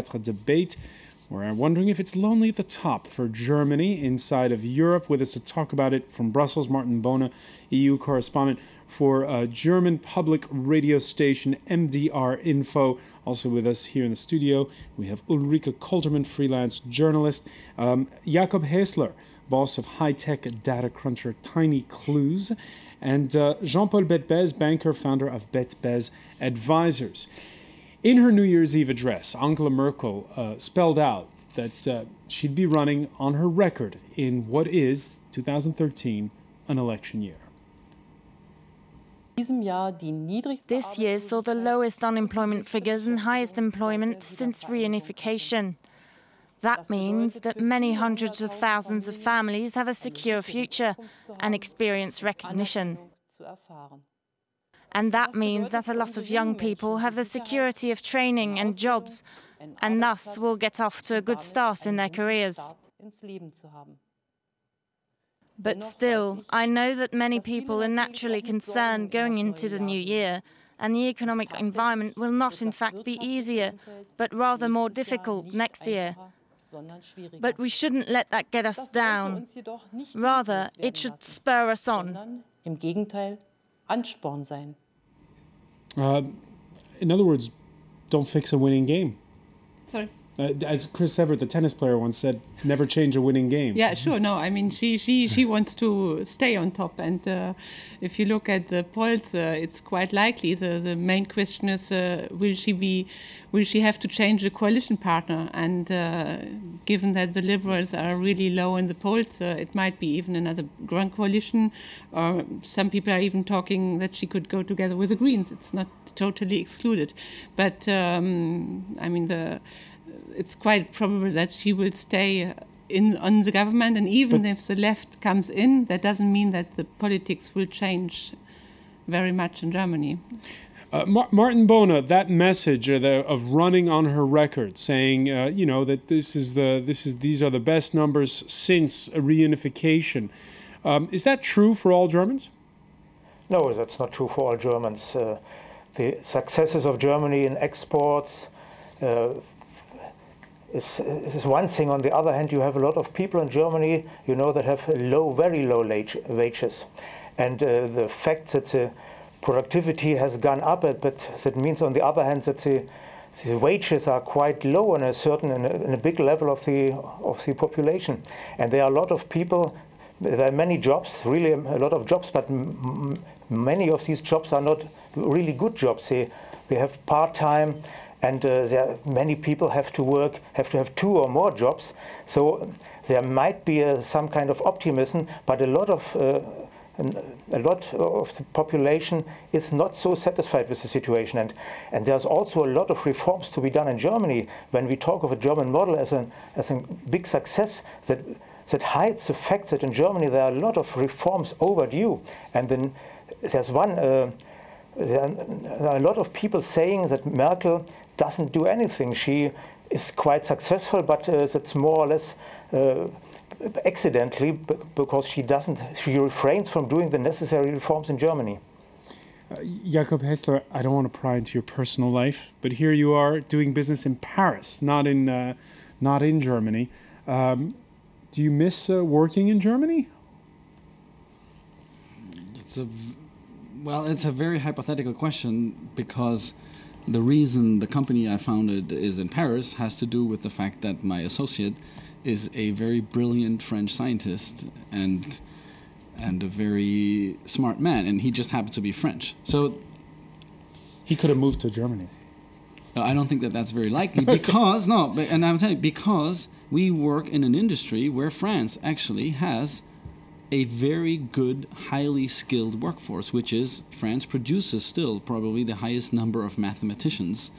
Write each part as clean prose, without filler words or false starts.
debate. We're wondering if it's lonely at the top for Germany inside of Europe. With us to talk about it from Brussels, Martin Bohne, EU correspondent for German public radio station MDR Info. Also with us here in the studio, we have Ulrike Koltermann, freelance journalist, Jakob Hessler, boss of high-tech data cruncher Tiny Clues, and Jean-Paul Betbez, banker, founder of Betbez Advisors. In her New Year's Eve address, Angela Merkel spelled out that she'd be running on her record in what is, 2013, an election year. This year saw the lowest unemployment figures and highest employment since reunification. That means that many hundreds of thousands of families have a secure future and experience recognition. And that means that a lot of young people have the security of training and jobs, and thus will get off to a good start in their careers. But still, I know that many people are naturally concerned going into the new year, and the economic environment will not in fact be easier, but rather more difficult next year. But we shouldn't let that get us down. Rather, it should spur us on. In other words, don't fix a winning game. Sorry? As Chris Evert, the tennis player, once said, never change a winning game. Yeah, sure. No, I mean, she wants to stay on top. And if you look at the polls, it's quite likely. The main question is, will she have to change the coalition partner? And given that the Liberals are really low in the polls, it might be even another grand coalition. Or some people are even talking that she could go together with the Greens. It's not totally excluded. But, I mean, it's quite probable that she will stay on the government, and even if the left comes in, that doesn't mean that the politics will change very much in Germany. Martin Bohne, that message of running on her record, saying that these are the best numbers since reunification, is that true for all Germans? No, that's not true for all Germans. The successes of Germany in exports is one thing. On the other hand, you have a lot of people in Germany, that have very low wages. And the fact that the productivity has gone up, but that means on the other hand that the wages are quite low in a big level of the population. And there are a lot of people, there are many jobs, really a lot of jobs, but many of these jobs are not really good jobs. They have part-time, and many people have to have 2 or more jobs. So there might be some kind of optimism, but a lot of the population is not so satisfied with the situation. And there's also a lot of reforms to be done in Germany. When we talk of a German model as a big success, that hides the fact that in Germany there are a lot of reforms overdue. And then there's there are a lot of people saying that Merkel doesn't do anything. She is quite successful, but that's more or less accidentally, because she refrains from doing the necessary reforms in Germany. Jakob Hessler, I don't want to pry into your personal life, but here you are doing business in Paris, not in Germany. Do you miss working in Germany? It's a very hypothetical question, because the reason the company I founded is in Paris has to do with the fact that my associate is a very brilliant French scientist and a very smart man, and he just happens to be French. So he could have moved to Germany. I don't think that that's very likely, because and I'm telling you, because we work in an industry where France actually has a very good, highly skilled workforce, which is France produces still probably the highest number of mathematicians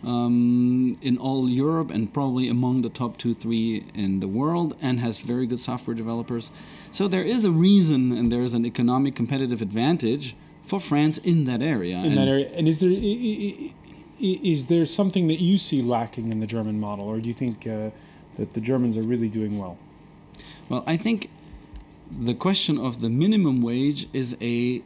in all Europe, and probably among the top 2-3 in the world, and has very good software developers. So there is a reason, and there is an economic competitive advantage for France in that area. And is there something that you see lacking in the German model, or do you think that the Germans are really doing well? Well, I think the question of the minimum wage is a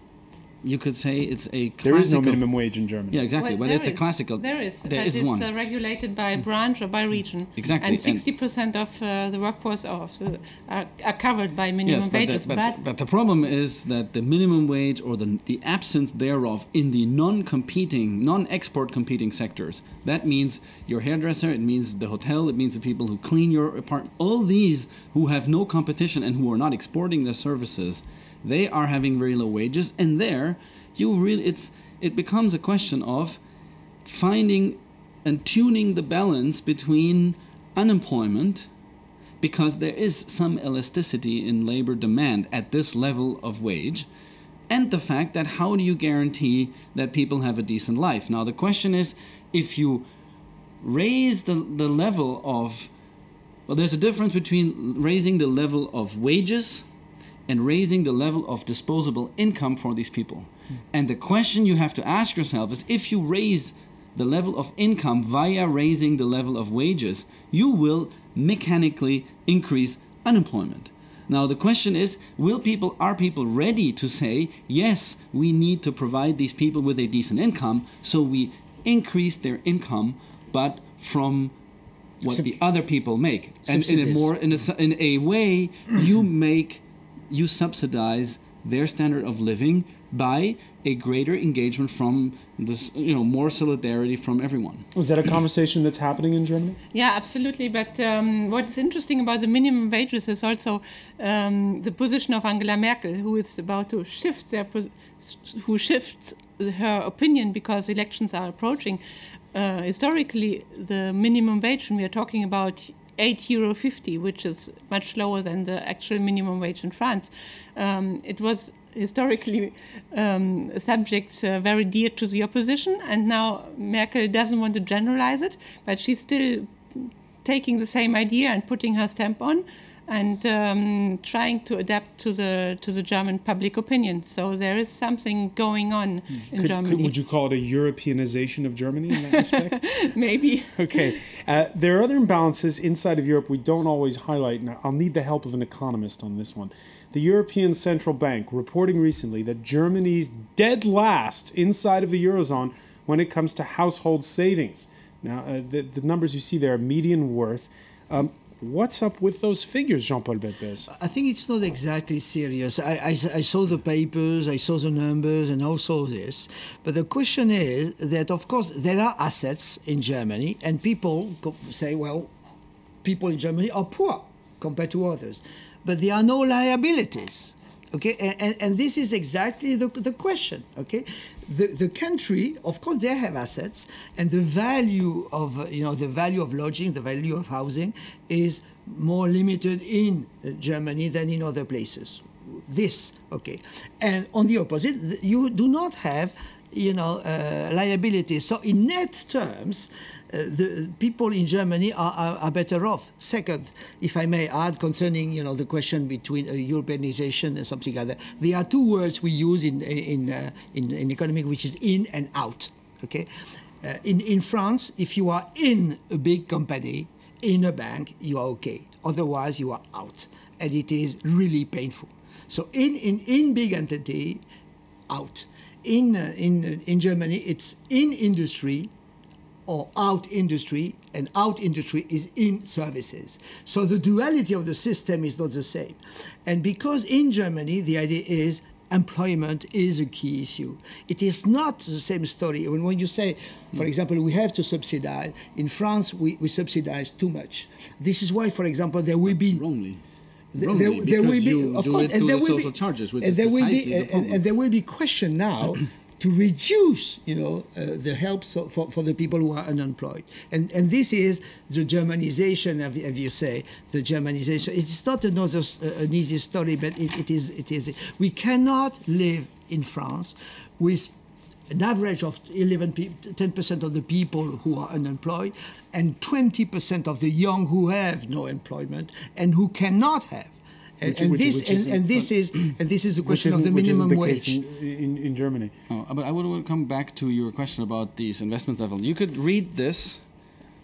you could say it's a classical... There is no minimum wage in Germany. Yeah, exactly, Well, but it's a is. classical... There is, There but is it's one. Regulated by branch or by region. Exactly. And 60% of the workforce are covered by minimum wages. But the problem is that the minimum wage or the absence thereof in the non-export competing sectors, that means your hairdresser, it means the hotel, it means the people who clean your apartment, all these who have no competition and who are not exporting their services, they are having very low wages, and there it becomes a question of finding and tuning the balance between unemployment, because there is some elasticity in labor demand at this level of wage, and the fact that how do you guarantee that people have a decent life? Now the question is, if you raise the level of, well, there's a difference between raising the level of wages and raising the level of disposable income for these people. And the question you have to ask yourself is, if you raise the level of income via raising the level of wages, you will mechanically increase unemployment. Now the question is, are people ready to say, yes, we need to provide these people with a decent income, so we increase their income, but from what the other people make. And in a way, you subsidize their standard of living by a greater engagement from this, more solidarity from everyone. Was that a conversation that's happening in Germany? Yeah, absolutely. But what's interesting about the minimum wages is also the position of Angela Merkel, who is about to shift who shifts her opinion because elections are approaching. Historically, the minimum wage, when we are talking about €8.50, which is much lower than the actual minimum wage in France. It was historically a subject very dear to the opposition, and now Merkel doesn't want to generalize it, but she's still taking the same idea and putting her stamp on, and trying to adapt to the German public opinion. So there is something going on in Germany. Would you call it a Europeanization of Germany in that respect? Maybe. Okay. There are other imbalances inside of Europe we don't always highlight, and I'll need the help of an economist on this one. The European Central Bank reporting recently that Germany's dead last inside of the Eurozone when it comes to household savings. Now, the numbers you see there are median worth. What's up with those figures, Jean-Paul Belpez? I think it's not exactly serious. I saw the papers, I saw the numbers, and also this. But the question is that, of course, there are assets in Germany, and people say, well, people in Germany are poor compared to others. But there are no liabilities. Okay, and this is exactly the question. Okay, the country, of course, they have assets, and the value of lodging, the value of housing, is more limited in Germany than in other places. Okay, and on the opposite, you do not have liabilities. So in net terms, the people in Germany are better off. Second, if I may add, concerning the question between Europeanization and something like that, there are two words we use in economics, which is in and out. Okay, in France, if you are in a big company, in a bank, you are okay. Otherwise, you are out, and it is really painful. So in big entity, out. In Germany, it's in industry or out industry, and out industry is in services. So the duality of the system is not the same. And because in Germany, the idea is employment is a key issue. It is not the same story. When you say, for example, we have to subsidize, in France, we subsidize too much. This is why, for example, there will be... Wrongly. There will be, of course, and there will be charges, which is precisely the problem. And there will be question now to reduce, the help for the people who are unemployed. And this is the Germanization, as you say, the Germanization. It's not an easy story, but it is. We cannot live in France with an average of 10% of the people who are unemployed and 20% of the young who have no employment and who cannot have. This is the question of the minimum wage in Germany. But I would come back to your question about these investment levels. You could read this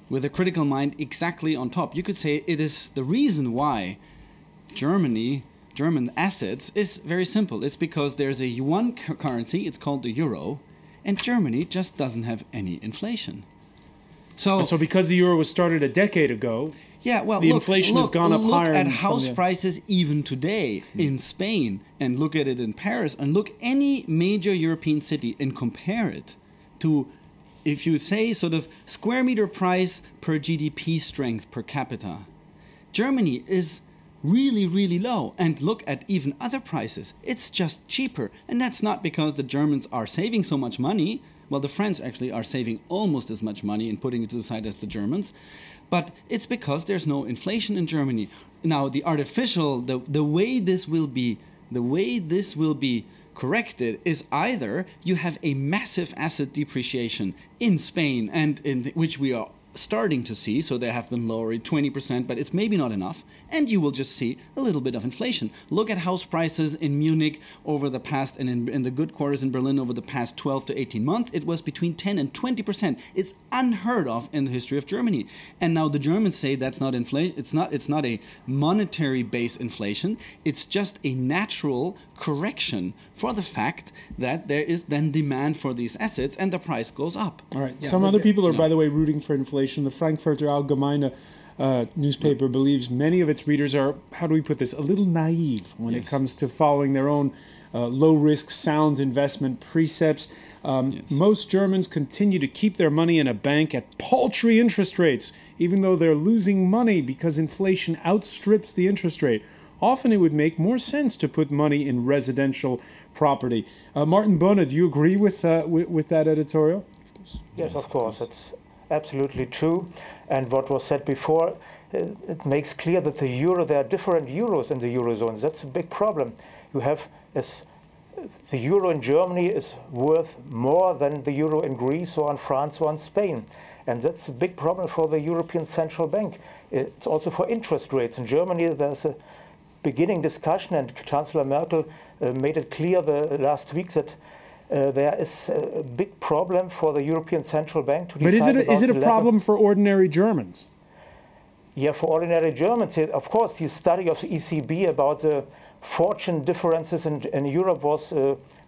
with a critical mind exactly on top. You could say it is the reason why Germany German assets is very simple. It's because there's a one currency, it's called the euro, and Germany just doesn't have any inflation. So because the euro was started a decade ago, yeah, well, the inflation has gone up higher. Look at house prices even today in Spain, and look at it in Paris, and look any major European city and compare it to, if you say sort of square meter price per GDP strength per capita. Germany is really, really low. And look at even other prices. It's just cheaper. And that's not because the Germans are saving so much money. Well, the French actually are saving almost as much money and putting it to the side as the Germans. But it's because there's no inflation in Germany. Now, the way this will be corrected is either you have a massive asset depreciation in Spain, and which we are starting to see, so they have been lowered 20%, but it's maybe not enough, and you will just see a little bit of inflation. Look at house prices in Munich over the past, and in the good quarters in Berlin over the past 12 to 18 months, it was between 10 and 20%. It's unheard of in the history of Germany. And now the Germans say that's not inflation, it's not a monetary-based inflation, it's just a natural correction for the fact that there is then demand for these assets and the price goes up. All right. Yeah, some other people are, by the way, rooting for inflation. The Frankfurter Allgemeine newspaper believes many of its readers are, how do we put this, a little naive when it comes to following their own low-risk, sound investment precepts. Most Germans continue to keep their money in a bank at paltry interest rates, even though they're losing money because inflation outstrips the interest rate. Often it would make more sense to put money in residential property. Martin Bohne, do you agree with that editorial? Yes, of course. It's absolutely true. And what was said before, it makes clear that the euro, there are different euros in the eurozone. That's a big problem. You have the euro in Germany is worth more than the euro in Greece or in France or in Spain. And that's a big problem for the European Central Bank. It's also for interest rates. In Germany, there's a beginning discussion, and Chancellor Merkel made it clear last week that there is a big problem for the European Central Bank to decide. But is it a problem for ordinary Germans? Yeah, for ordinary Germans, of course. The study of the ECB about the fortune differences in Europe was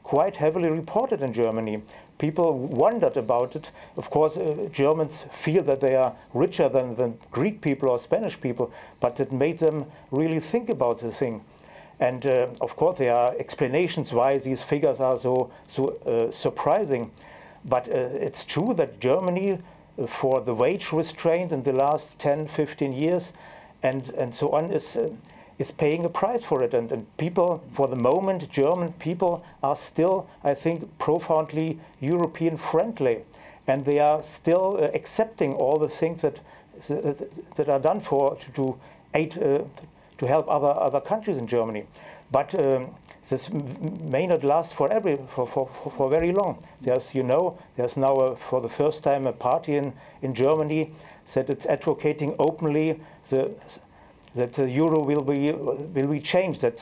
quite heavily reported in Germany. People wondered about it. Of course, Germans feel that they are richer than Greek people or Spanish people, but it made them really think about the thing. And of course, there are explanations why these figures are so surprising. But it's true that Germany, for the wage restraint in the last 10, 15 years, and so on, is paying a price for it. And people, for the moment, German people are still, I think, profoundly European friendly. And they are still accepting all the things that are done to help other countries in Germany. But this may not last for very long. There's now for the first time a party in Germany that it's advocating openly that the euro will be changed, that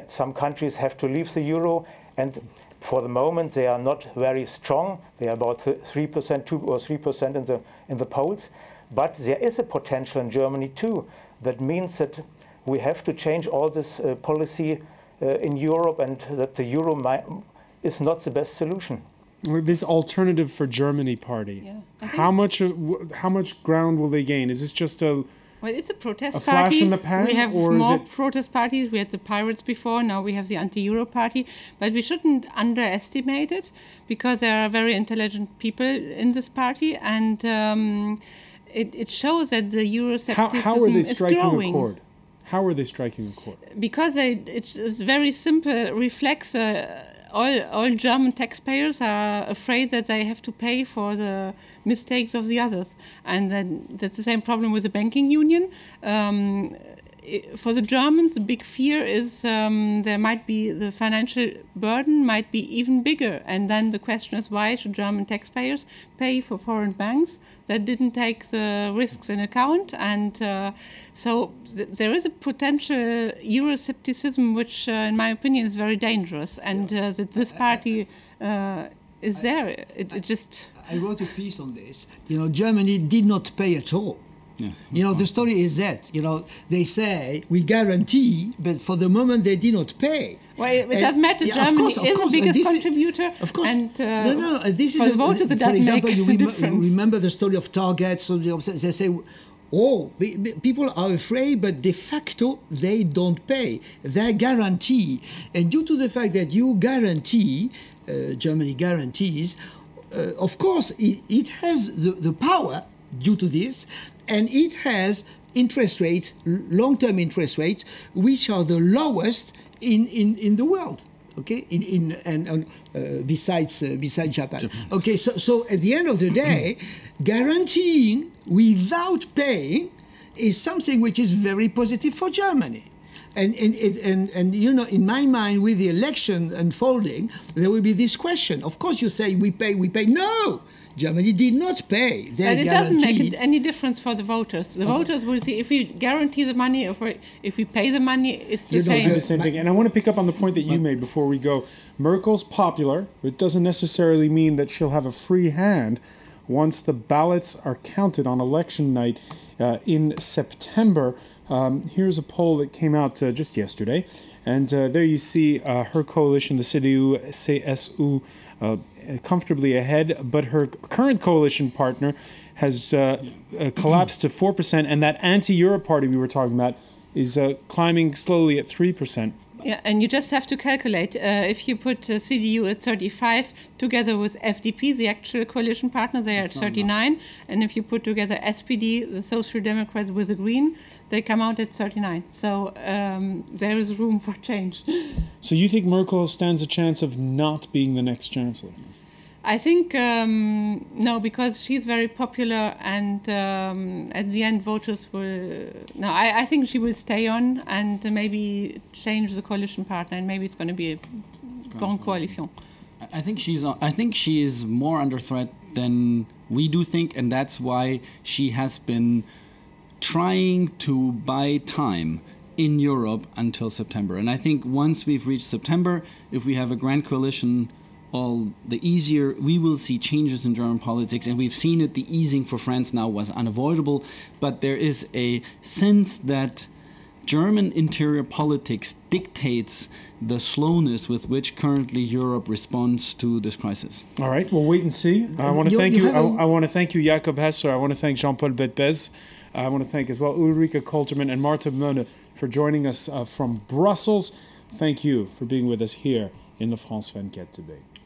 some countries have to leave the euro, and for the moment they are not very strong. They are about 3%, 2 or 3% in the polls, but there is a potential in Germany too. That means that we have to change all this policy in Europe, and that the euro is not the best solution. This Alternative for Germany party, how much ground will they gain? Is this just well, it's a protest party. Flash in the pan? We have more protest parties. We had the Pirates before. Now we have the anti-Euro party. But we shouldn't underestimate it, because there are very intelligent people in this party, and it shows that the Euroscepticism how are they is striking growing. a chord? How are they striking a chord? Because it's very simple. Reflects all German taxpayers are afraid that they have to pay for the mistakes of the others, and then that's the same problem with the banking union. For the Germans, the big fear is the financial burden might be even bigger, and then the question is, why should German taxpayers pay for foreign banks that didn't take the risks in account? And so there is a potential Euroscepticism, which, in my opinion, is very dangerous, and that this party is there. It just. I wrote a piece on this. Germany did not pay at all Yes. You know, the story is that, you know, they say we guarantee, but for the moment they did not pay. Well, it doesn't matter. Yeah, Germany of is course. the biggest This contributor. Of course. And, no. This for is the voters, it for does example, make you a difference. remember the story of Target. So they say, oh, people are afraid, but de facto they don't pay. They guarantee, and due to the fact that you guarantee, Germany guarantees. Of course, it has the power due to this, and it has interest rates, long-term interest rates, which are the lowest in the world. Okay, besides Japan. Okay, so at the end of the day, guaranteeing without paying is something which is very positive for Germany. And you know, in my mind, with the election unfolding, there will be this question. Of course, you say we pay. No, Germany did not pay. They and it guaranteed. doesn't make any difference for the voters. The voters will see if we guarantee the money or if we pay the money, it's the same. The same thing. And I want to pick up on the point that you made before we go. Merkel's popular, but it doesn't necessarily mean that she'll have a free hand once the ballots are counted on election night in September. Here's a poll that came out just yesterday, and there you see her coalition, the CDU-CSU, comfortably ahead, but her current coalition partner has collapsed to 4%, and that anti-Europe party we were talking about is climbing slowly at 3%. Yeah, and you just have to calculate. If you put CDU at 35 together with FDP, the actual coalition partner, they are at 39. And if you put together SPD, the Social Democrats with the Green, they come out at 39. So there is room for change. So you think Merkel stands a chance of not being the next chancellor? I think no, because she's very popular, and at the end voters will. No, I think she will stay on and maybe change the coalition partner, and maybe it's going to be a grand coalition. I think she is more under threat than we do think, and that's why she has been trying to buy time in Europe until September. And I think once we've reached September, if we have a grand coalition, all the easier we will see changes in German politics. And we've seen it, the easing for France now was unavoidable, but there is a sense that German interior politics dictates the slowness with which currently Europe responds to this crisis. All right, we'll wait and see. I want to thank you. I want to thank you, Jakob Hesser. I want to thank Jean-Paul Betbez. I want to thank as well Ulrike Kolterman and Marta Möhne for joining us from Brussels. Thank you for being with us here in the France 24 debate.